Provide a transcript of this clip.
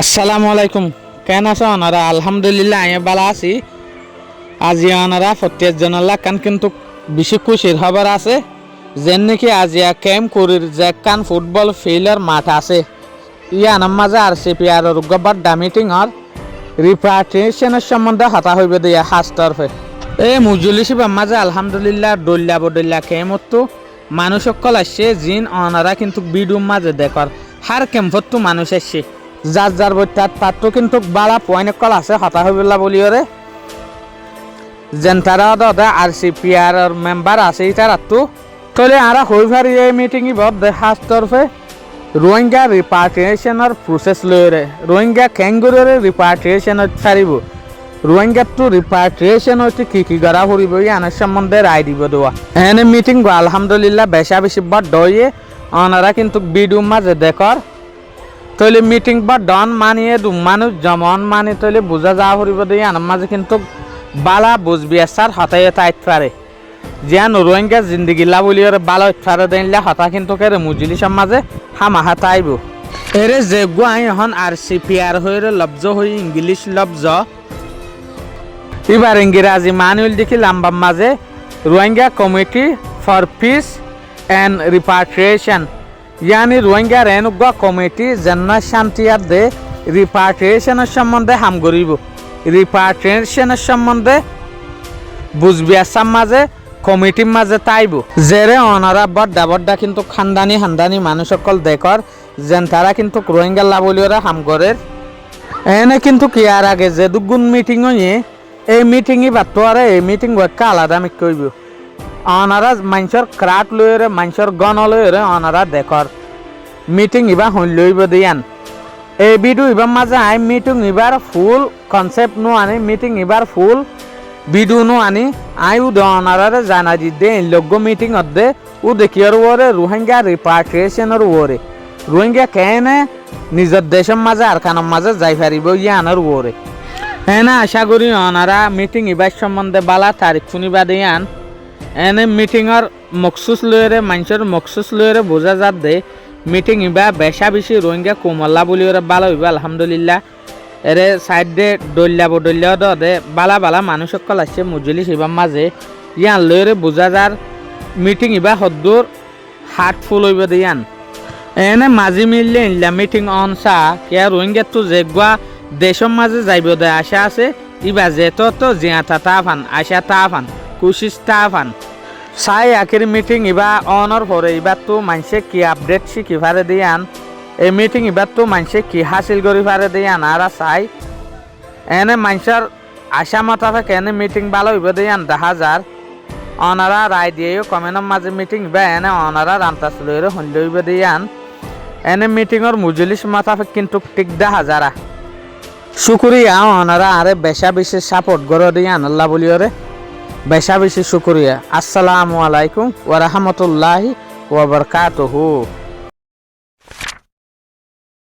আসসালামু আলাইকুম। কেন আছো ওনারা? আলহামদুলিল্লাহ আমি ভালো আছি। আজি ওনারা প্রত্যেক জনাল্লাহ কান কিন্তু বেশি খুশির খবর আছে যেন নাকি আজিয়া ক্যাম্প করির যে কান ফুটবল ফিল্ডের মাঠ আছে ইয়ানার মাঝে আরসিপি আর গব্বার মিটিং আর রিপার্টিশনের সম্বন্ধে হতা হইবে দিয়া হাস তরফে এই মুজুলি শিবার মাঝে আলহামদুলিল্লাহ দল্লা বদল্লা ক্যাম্পতো মানুষ সকল আসছে জিন ওনারা কিন্তু বিডুম মাঝে দেখর হার ক্যাম্পতো মানুষ আসছে যার যার বইটার পাত্র কিন্তু বাড়া পয়েন্ট কল আছে হতা হইবলা বলিওরে যেন তারা দাদা আরসিপি আর মেম্বার আছে তারা তো তলে আরা হই ভারি এই মিটিং বদ হাস তরফে রোহিঙ্গা রিপার্টিশনের প্রসেস লয়রে রোহিঙ্গা ক্যাঙ্গুরের রিপার্টিশনের ছাড়িব রোহিঙ্গা তো রিপার্টিশন হইতে কি করা হরিব আনার সম্বন্ধে রায় দিব দেওয়া এনে মিটিং গো আলহামদুলিল্লাহ বেশা বেশি বড় দয়ে ওনারা কিন্তু বিডুম মাঝে দেখর তৈলে মিটিং বা ডন মানিয়ে দু মানুষ যেমন মানে তৈলে বোঝা যা হরিব দিয়ে আনার মাঝে কিন্তু বালা বুঝবি সার হতাই তাইত পারে যেন রোহিঙ্গা জিন্দিগিলা বলি ওরে বালা ইফারে দিলে হতা কিন্তু কেরে মুজলি সমাজে হামাহা তাইব এরে যে গুয়াই এখন আরসিপি আর হয়ে লব্জ হই ইংলিশ লব্জ এবার ইংরাজি মানুষ দেখি লাম্বার মাঝে Rohingya committee for peace and repatriation यानी रोहिंग्या रेनुगा कमिटी जन्ना शांति दे रिपार्टिशन सम्बन्धे हाम करिब रिपार्टिशन सम्बन्धे बुझबिया समाजे कमिटिर माजे ताइब जेरे ओनारा बड्डा बड्डा किन्तु खानदानी हानदानी मानुष सकल देखर जेन तारा किन्तु रोहिंग्या लाबलियरा हाम करे एने किन्तु कि आर आगे जे दुगुन मिटिंग हये এই মিটিংই বাতো আরে এই মিটিং ওয়াক্কা আলাদা আমি কইব অনারা মানুষের ক্রাট লইরে মানুষের গণ লইরে অনারা দেখর মিটিং ইবা হইল লইব দিয়ান এই ভিডিও ইবার মাঝে আই মিটিং ইবার ফুল কনসেপ্ট নো আনি মিটিং ইবার ফুল ভিডিও নো আনি আই উ অনারা জানা দি দে লগো মিটিং অদে উ দেখিয়ার ওরে রোহিঙ্গা রিপার্টিশনের ওরে রোহিঙ্গা কেনে নিজের দেশের মাঝে আর খানের মাঝে যাই পারিব ইয়ানোর ওরে এনে আশা করি ওনারা মিটিং ইবার সম্বন্ধে বালা তারিখ শুনিবা দিয়ান এনে মিটিংর মকসুস লইরে মানুষের মকসুস লইরে বোঝা যাত দে মিটিং ইবা বেশা বেশি রোহিঙ্গা কোমল্লা বলি ওরা ভালো হইবা আলহামদুলিল্লাহ এরে সাইড দে দল্লা বদল্লা দে বালা বালা মানুষ সকল আসছে মুজলি শিবার মাঝে ইয়ান লইরে বোঝা যার মিটিং ইবা হদ্দুর হার্টফুল হইব দিয়ান এনে মাঝি মিললে ইনলা মিটিং অনসা কে রোহিঙ্গা তো যেগুয়া দেশের মাঝে যাইব দে আশা আছে ইবা যেত তো জিয়াতা তাফান আশা তাফান কুশিস তাফান সাই আখির মিটিং ইবা অনর পরে ইবার তো মানুষে কি আপডেট শিখি পারে দিয়ান এই মিটিং ইবার তো মানুষে কি হাসিল করি পারে দিয়ান আর চাই এনে মানুষের আশা মতা থাকে এনে মিটিং ভালো হইব দিয়ান দেখা যার অনারা রায় দিয়েও কমেন্টের মাঝে মিটিং ইবা এনে অনারা রান্তাস লইরে হইল হইব দিয়ান এনে মিটিংর মুজলিস মাথা কিন্তু ঠিক দেখা যারা শুকুরিয়া অনারা আরে বেশা বেশি সাপোর্ট করে দিয়ান আল্লাহ বলিওরে বেশা বেশি শুকরিয়া। আসসালামু আলাইকুম ওয়া রাহমাতুল্লাহি ওয়া বারাকাতুহু।